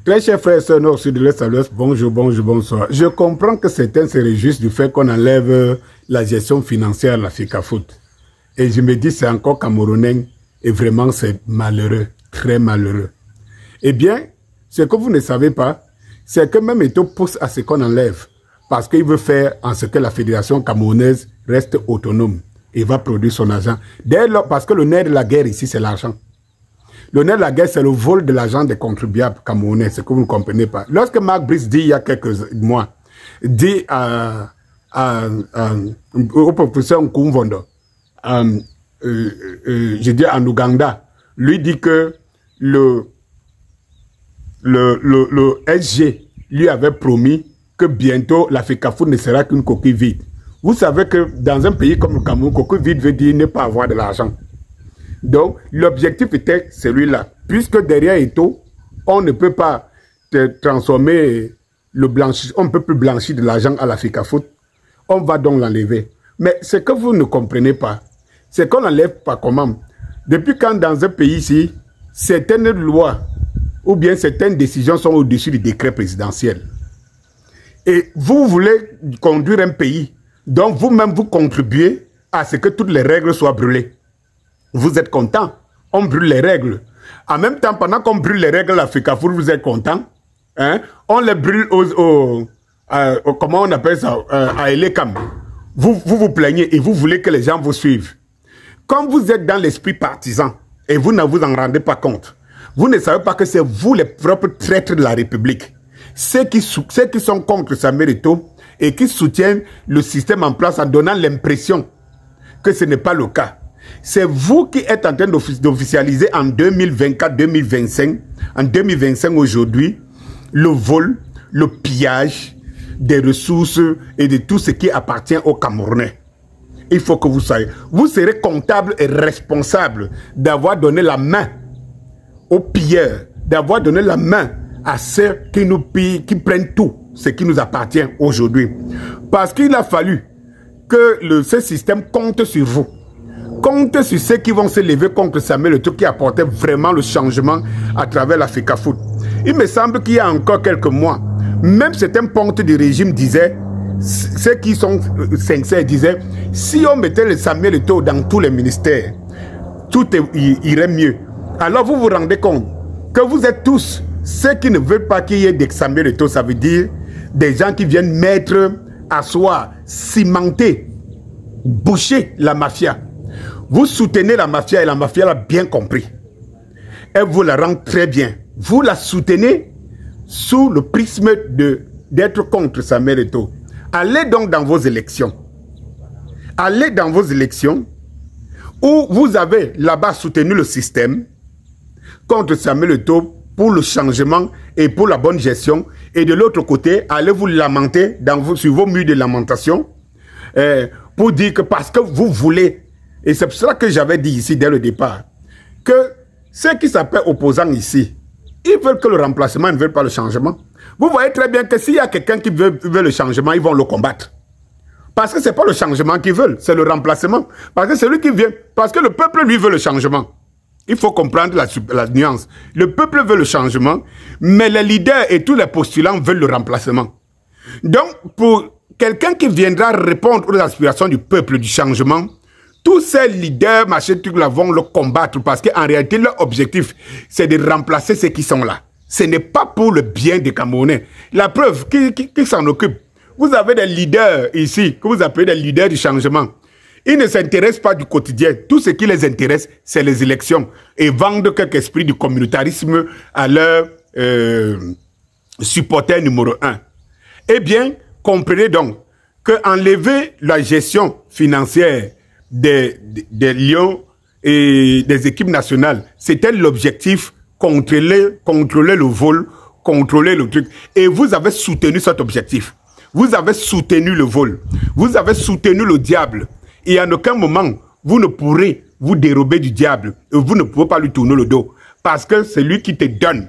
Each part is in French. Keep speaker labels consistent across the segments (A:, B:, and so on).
A: Très chers frères et sœurs nord, sud, de l'est à l'ouest, bonjour, bonjour, bonsoir. Je comprends que certains se réjouissent du fait qu'on enlève la gestion financière à la FECAFOOT. Et je me dis c'est encore camerounais et vraiment c'est malheureux, très malheureux. Eh bien, ce que vous ne savez pas, c'est que même Eto'o pousse à ce qu'on enlève parce qu'il veut faire en ce que la fédération camerounaise reste autonome et va produire son argent. Dès lors, parce que le nerf de la guerre ici, c'est l'argent. Le nerf de la guerre, c'est le vol de l'argent des contribuables camerounais, ce que vous ne comprenez pas. Lorsque Marc Brice dit il y a quelques mois, dit au professeur Nkumvondo, je dis en Ouganda, lui dit que le SG lui avait promis que bientôt la FECAFOOT ne sera qu'une coquille vide. Vous savez que dans un pays comme le Cameroun, coquille vide veut dire ne pas avoir de l'argent. Donc, l'objectif était celui-là. Puisque derrière Eto'o, on ne peut pas transformer le blanchissement, on ne peut plus blanchir de l'argent à la FECAFOOT, on va donc l'enlever. Mais ce que vous ne comprenez pas, c'est qu'on n'enlève pas comment. Depuis quand dans un pays ici, certaines lois ou bien certaines décisions sont au-dessus du décret présidentiel. Et vous voulez conduire un pays, donc vous-même vous contribuez à ce que toutes les règles soient brûlées. Vous êtes content, on brûle les règles. En même temps, pendant qu'on brûle les règles à FECAFOOT, vous êtes content. Hein? On les brûle comment on appelle ça, à Elekam. Vous plaignez et vous voulez que les gens vous suivent. Quand vous êtes dans l'esprit partisan et vous ne vous en rendez pas compte, vous ne savez pas que c'est vous les propres traîtres de la République. Ceux qui sont contre Samuel Eto'o et qui soutiennent le système en place en donnant l'impression que ce n'est pas le cas. C'est vous qui êtes en train d'officialiser en 2024-2025, en 2025 aujourd'hui, le vol, le pillage des ressources et de tout ce qui appartient aux Camerounais. Il faut que vous soyez. Vous serez comptable et responsable d'avoir donné la main aux pilleurs, d'avoir donné la main à ceux qui nous pillent, qui prennent tout ce qui nous appartient aujourd'hui. Parce qu'il a fallu que ce système compte sur vous. Compte sur ceux qui vont se lever contre Samuel Eto'o qui apportait vraiment le changement à travers la FECAFOOT. Il me semble qu'il y a encore quelques mois, même certains pontes du régime disaient, ceux qui sont sincères disaient, si on mettait le Samuel Eto'o dans tous les ministères, tout irait mieux. Alors vous vous rendez compte que vous êtes tous ceux qui ne veulent pas qu'il y ait des Samuel Eto'o, ça veut dire des gens qui viennent mettre, asseoir, cimenter, boucher la mafia. Vous soutenez la mafia et la mafia l'a bien compris. Elle vous la rend très bien. Vous la soutenez sous le prisme d'être contre Samuel Eto'o. Allez donc dans vos élections. Allez dans vos élections où vous avez là-bas soutenu le système contre Samuel Eto'o pour le changement et pour la bonne gestion. Et de l'autre côté, allez vous lamenter sur vos murs de lamentation pour dire que parce que vous voulez. Et c'est pour cela que j'avais dit ici dès le départ que ceux qui s'appellent opposants ici, ils veulent que le remplacement, ils ne veulent pas le changement. Vous voyez très bien que s'il y a quelqu'un qui veut le changement, ils vont le combattre. Parce que ce n'est pas le changement qu'ils veulent, c'est le remplacement. Parce que c'est lui qui vient, parce que le peuple lui veut le changement. Il faut comprendre la nuance. Le peuple veut le changement, mais les leaders et tous les postulants veulent le remplacement. Donc, pour quelqu'un qui viendra répondre aux aspirations du peuple du changement, tous ces leaders, machin, trucs là, vont le combattre parce qu'en réalité, leur objectif, c'est de remplacer ceux qui sont là. Ce n'est pas pour le bien des Camerounais. La preuve, qui s'en occupe? Vous avez des leaders ici, que vous appelez des leaders du changement. Ils ne s'intéressent pas du quotidien. Tout ce qui les intéresse, c'est les élections. Et vendre quelque esprit du communautarisme à leur supporter numéro 1. Eh bien, comprenez donc qu'enlever la gestion financière des lions et des équipes nationales, c'était l'objectif, contrôler le vol, contrôler le truc. Et vous avez soutenu cet objectif. Vous avez soutenu le vol. Vous avez soutenu le diable. Et en aucun moment, vous ne pourrez vous dérober du diable. Et vous ne pouvez pas lui tourner le dos. Parce que c'est lui qui te donne.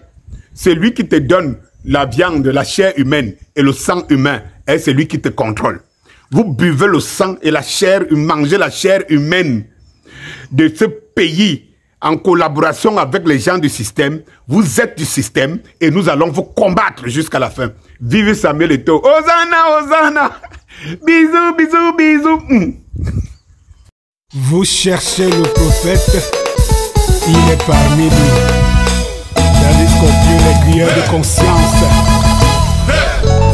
A: C'est lui qui te donne la viande, la chair humaine et le sang humain. Et c'est lui qui te contrôle. Vous buvez le sang et la chair, mangez la chair humaine de ce pays en collaboration avec les gens du système. Vous êtes du système et nous allons vous combattre jusqu'à la fin. Vive Samuel Eto'o. Hosanna, Hosanna. Bisous, bisous, bisous.
B: Vous cherchez le prophète, il est parmi nous. Tandis qu'on tue les crieurs de conscience.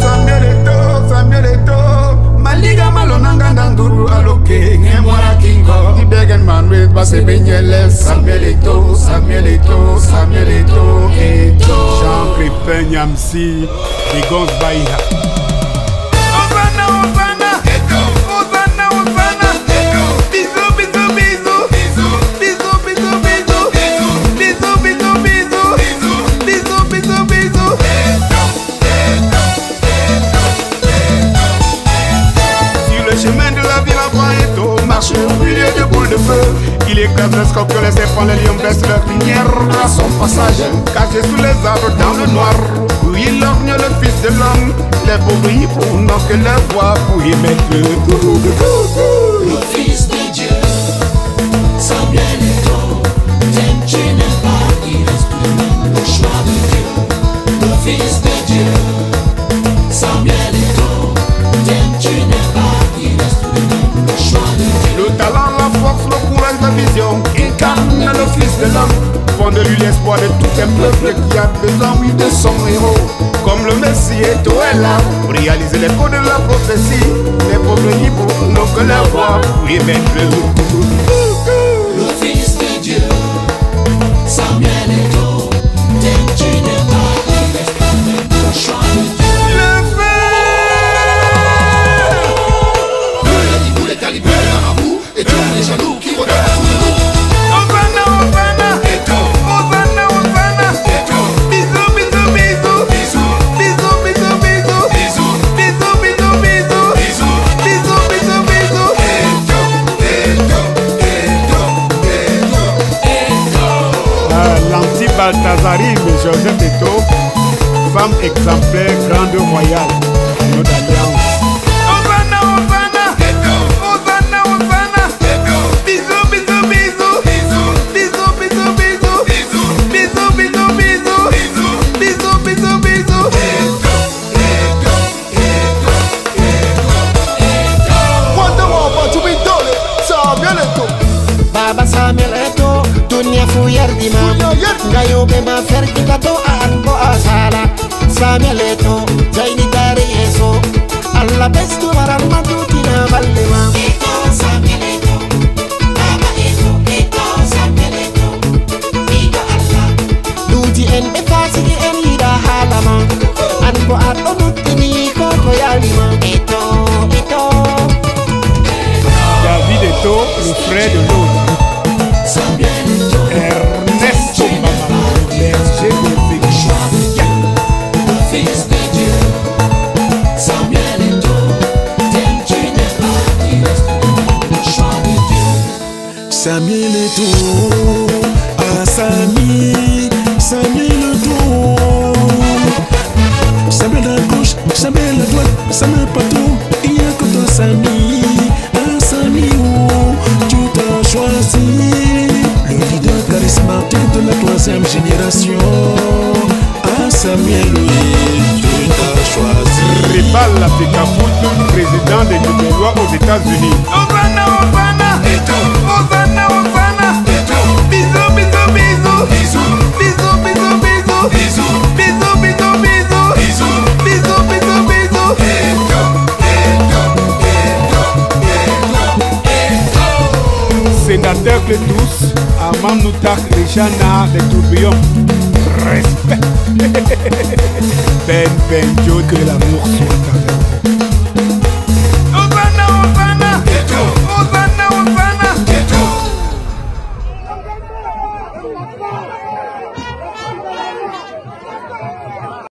A: Samuel Eto'o, Samuel Eto'o. Maliga malonanga ndanduru aloke ngemwara kingo. Ibegen manwe base benyele. Samuel Eto'o, Samuel Eto'o, Samuel Eto'o, Eto'o.
B: Jean Crépin Nyamsi, Dégons Baïha.
A: Hosanna, Hosanna, Eto'o, Hosanna, Hosanna, Eto'o. Bisous, bisous, bisous, bisous, bisous, bisous, bisous, bisous, bisous, bisous, bisous, bisous, bisous, chemin de la ville en voie Eto'o, marche au milieu de boules de feu. Il écrase les scorpions, les serpents, les lions baissent leur lumière à son passage. Caché sous les arbres dans le noir, où il lorgne le fils de l'homme. Les pauvres hiboux n'ont que leur voix pour y mettre le
C: fils de Dieu, Samuel Eto'o, t'aimes, tu n'aimes pas, il reste tout de même le choix de Dieu. Le fils de Dieu, Samuel Eto'o, t'aimes, tu n'aimes pas.
A: Le talent, la force, le courage, la vision incarne le fils de l'homme. Font de lui l'espoir de tout un peuple qui a besoin, oui, de son héros. Comme le Messie Eto'o est là pour réaliser les codes de la prophétie. Les pauvres hiboux n'ont que leur voix pour y mettre
C: le fils de Dieu, Samuel Eto'o, t'aimes, tu n'aimes pas, il reste quand même le choix de Dieu. Et tous les jaloux qui regardent nous.
A: Hosanna, Hosanna, Eto'o, Hosanna, Hosanna, Eto'o. Bisous, bisous, bisous, bisous, bisous, bisous, bisous, bisous, bisous, bisous, bisous, bisous, bisous, bisous,
B: Eto'o. L'anti-Balthazarisme, Joseph Eto'o, femme exemplaire, grande royale, notre alliance.
D: Baba Samuel Eto'o, dunia fuyar di mam. Gayo bema ferdi kato aan bo asala. Samuel Eto'o, jaini dari eso. Allah bestu maramatu tina balle mam.
C: Eto'o, Samuel Eto'o, Baba Eto'o, Eto'o, Samuel Eto'o, Ida Allah.
D: Duti en be fasi en ida halama. An bo adonu tini ko yalima. Eto'o, Eto'o.
B: David Eto'o, le frère de l'autre. Ernesto Bama, berger de Vichy.
C: Le fils de Dieu, Samuel Eto'o, t'aimes, tu n'aimes pas, il reste le choix de Dieu.
E: Samuel Eto'o, ah Samuel Eto'o. Samuel à gauche, Samuel à droite, Samuel partout, il n'y a que toi Samy. Ah Samy, tu t'as choisi le leader charismatique de la 3e génération. Ah Samuel, oui, tu t'as choisi.
A: Ribal Lafikafoot, président des Libérois aux États-Unis. Hosanna, Hosanna, Eto'o, Hosanna, Hosanna, Eto'o. Bisous, bisous, bisous, bisous, bisous, bisous, bisous, bisous, bisous, bisous, bisous, bisous, bisous, bisous, Eto'o,
B: Sénateur Clétus, Amam Noutak, Richana, les tourbillons. Respect. Ben Joe, que l'amour soit avec vous.